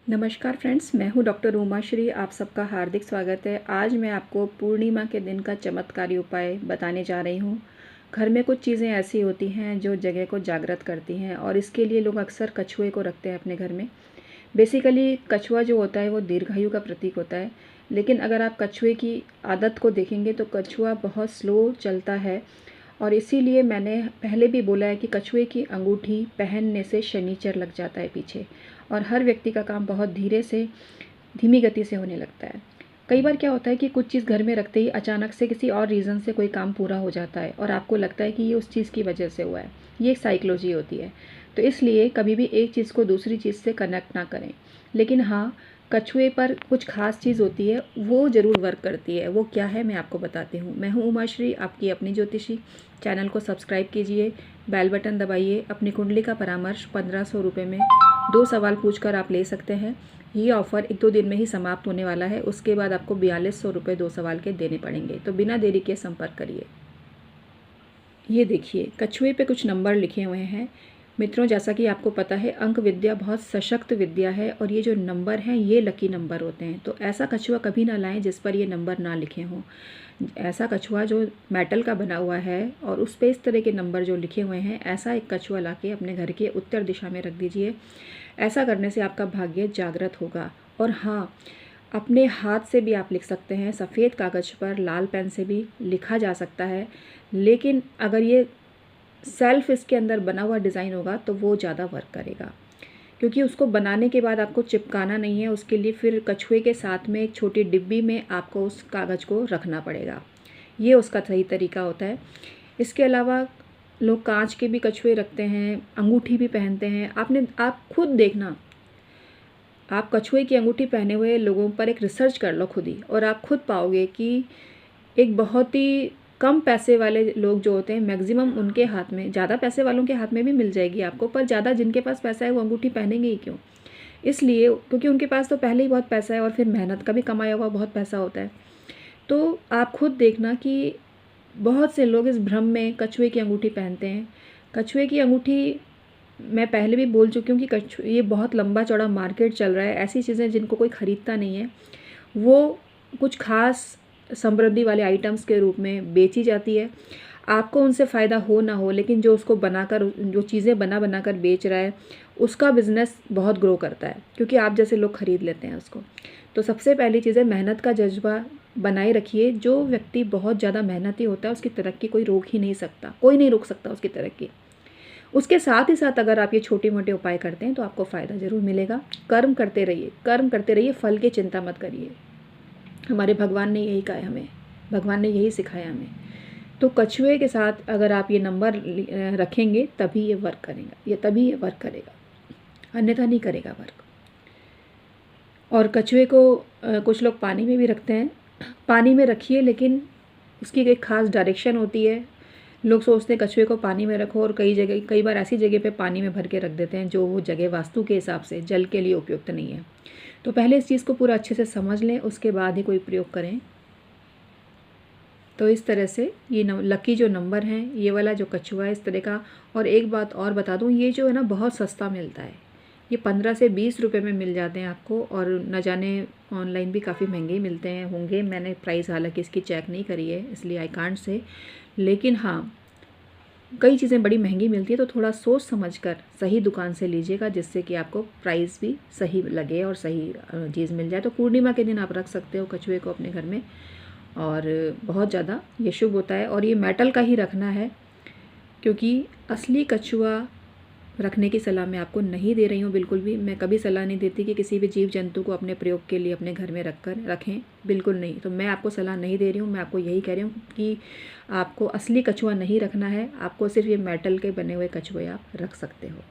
नमस्कार फ्रेंड्स, मैं हूं डॉक्टर उमाश्री। आप सबका हार्दिक स्वागत है। आज मैं आपको पूर्णिमा के दिन का चमत्कारी उपाय बताने जा रही हूं। घर में कुछ चीज़ें ऐसी होती हैं जो जगह को जागृत करती हैं और इसके लिए लोग अक्सर कछुए को रखते हैं अपने घर में। बेसिकली कछुआ जो होता है वो दीर्घायु का प्रतीक होता है, लेकिन अगर आप कछुए की आदत को देखेंगे तो कछुआ बहुत स्लो चलता है और इसीलिए मैंने पहले भी बोला है कि कछुए की अंगूठी पहनने से शनिचर लग जाता है पीछे और हर व्यक्ति का काम बहुत धीमी गति से होने लगता है। कई बार क्या होता है कि कुछ चीज़ घर में रखते ही अचानक से किसी और रीज़न से कोई काम पूरा हो जाता है और आपको लगता है कि ये उस चीज़ की वजह से हुआ है। ये एक साइकोलॉजी होती है। तो इसलिए कभी भी एक चीज़ को दूसरी चीज़ से कनेक्ट ना करें। लेकिन हाँ, कछुए पर कुछ खास चीज़ होती है, वो ज़रूर वर्क करती है। वो क्या है मैं आपको बताती हूँ। मैं हूँ उमाश्री, आपकी अपनी ज्योतिषी। चैनल को सब्सक्राइब कीजिए, बेल बटन दबाइए। अपनी कुंडली का परामर्श 1500 रुपये में 2 सवाल पूछकर आप ले सकते हैं। ये ऑफ़र 1-2 दिन में ही समाप्त होने वाला है। उसके बाद आपको 4200 रुपये 2 सवाल के देने पड़ेंगे। तो बिना देरी के संपर्क करिए। ये देखिए, कछुए पे कुछ नंबर लिखे हुए हैं। मित्रों, जैसा कि आपको पता है, अंक विद्या बहुत सशक्त विद्या है और ये जो नंबर हैं ये लकी नंबर होते हैं। तो ऐसा कछुआ कभी ना लाएं जिस पर ये नंबर ना लिखे हों। ऐसा कछुआ जो मेटल का बना हुआ है और उस पे इस तरह के नंबर जो लिखे हुए हैं, ऐसा एक कछुआ लाके अपने घर के उत्तर दिशा में रख दीजिए। ऐसा करने से आपका भाग्य जागृत होगा। और हाँ, अपने हाथ से भी आप लिख सकते हैं। सफ़ेद कागज़ पर लाल पेन से भी लिखा जा सकता है, लेकिन अगर ये सेल्फ इसके अंदर बना हुआ डिज़ाइन होगा तो वो ज़्यादा वर्क करेगा, क्योंकि उसको बनाने के बाद आपको चिपकाना नहीं है। उसके लिए फिर कछुए के साथ में एक छोटी डिब्बी में आपको उस कागज़ को रखना पड़ेगा। ये उसका सही तरीका होता है। इसके अलावा लोग कांच के भी कछुए रखते हैं, अंगूठी भी पहनते हैं। आप खुद देखना, आप कछुए की अंगूठी पहने हुए लोगों पर एक रिसर्च कर लो खुद ही, और आप खुद पाओगे कि एक बहुत ही कम पैसे वाले लोग जो होते हैं, मैक्सिमम उनके हाथ में, ज़्यादा पैसे वालों के हाथ में भी मिल जाएगी आपको, पर ज़्यादा जिनके पास पैसा है वो अंगूठी पहनेंगे ही क्यों? इसलिए क्योंकि उनके पास तो पहले ही बहुत पैसा है और फिर मेहनत का भी कमाया हुआ बहुत पैसा होता है। तो आप खुद देखना कि बहुत से लोग इस भ्रम में कछुए की अंगूठी पहनते हैं। कछुए की अंगूठी, मैं पहले भी बोल चुकी हूँ कि ये बहुत लंबा चौड़ा मार्केट चल रहा है। ऐसी चीज़ें जिनको कोई ख़रीदता नहीं है, वो कुछ खास समृद्धि वाले आइटम्स के रूप में बेची जाती है। आपको उनसे फ़ायदा हो ना हो, लेकिन जो उसको बनाकर, जो चीज़ें बना कर बेच रहा है, उसका बिज़नेस बहुत ग्रो करता है, क्योंकि आप जैसे लोग ख़रीद लेते हैं उसको। तो सबसे पहली चीज़ है, मेहनत का जज्बा बनाए रखिए। जो व्यक्ति बहुत ज़्यादा मेहनती होता है उसकी तरक्की कोई रोक ही नहीं सकता, कोई नहीं रोक सकता उसकी तरक्की। उसके साथ ही साथ अगर आप ये छोटे मोटे उपाय करते हैं तो आपको फ़ायदा ज़रूर मिलेगा। कर्म करते रहिए, कर्म करते रहिए, फल की चिंता मत करिए। हमारे भगवान ने यही कहा है हमें, भगवान ने यही सिखाया हमें। तो कछुए के साथ अगर आप ये नंबर रखेंगे तभी ये वर्क करेगा, तभी ये वर्क करेगा, अन्यथा नहीं करेगा वर्क। और कछुए को कुछ लोग पानी में भी रखते हैं। पानी में रखिए, लेकिन उसकी एक खास डायरेक्शन होती है। लोग सोचते हैं कछुए को पानी में रखो, और कई बार ऐसी जगह पे पानी में भर के रख देते हैं जो वो जगह वास्तु के हिसाब से जल के लिए उपयुक्त नहीं है। तो पहले इस चीज़ को पूरा अच्छे से समझ लें, उसके बाद ही कोई प्रयोग करें। तो इस तरह से ये लकी जो नंबर हैं, ये वाला जो कछुआ है इस तरह का। और एक बात और बता दूं, ये जो है ना बहुत सस्ता मिलता है। ये 15 से 20 रुपए में मिल जाते हैं आपको, और न जाने ऑनलाइन भी काफ़ी महंगे मिलते हैं होंगे। मैंने प्राइस हालांकि इसकी चेक नहीं करी है, इसलिए आई कांट से। लेकिन हाँ, कई चीज़ें बड़ी महंगी मिलती है, तो थोड़ा सोच समझ कर सही दुकान से लीजिएगा, जिससे कि आपको प्राइस भी सही लगे और सही चीज़ मिल जाए। तो पूर्णिमा के दिन आप रख सकते हो कछुए को अपने घर में, और बहुत ज़्यादा ये शुभ होता है। और ये मेटल का ही रखना है, क्योंकि असली कछुआ रखने की सलाह मैं आपको नहीं दे रही हूँ बिल्कुल भी। मैं कभी सलाह नहीं देती कि किसी भी जीव जंतु को अपने प्रयोग के लिए अपने घर में रखें, बिल्कुल नहीं। तो मैं आपको सलाह नहीं दे रही हूँ, मैं आपको यही कह रही हूँ कि आपको असली कछुआ नहीं रखना है, आपको सिर्फ ये मेटल के बने हुए कछुए आप रख सकते हो।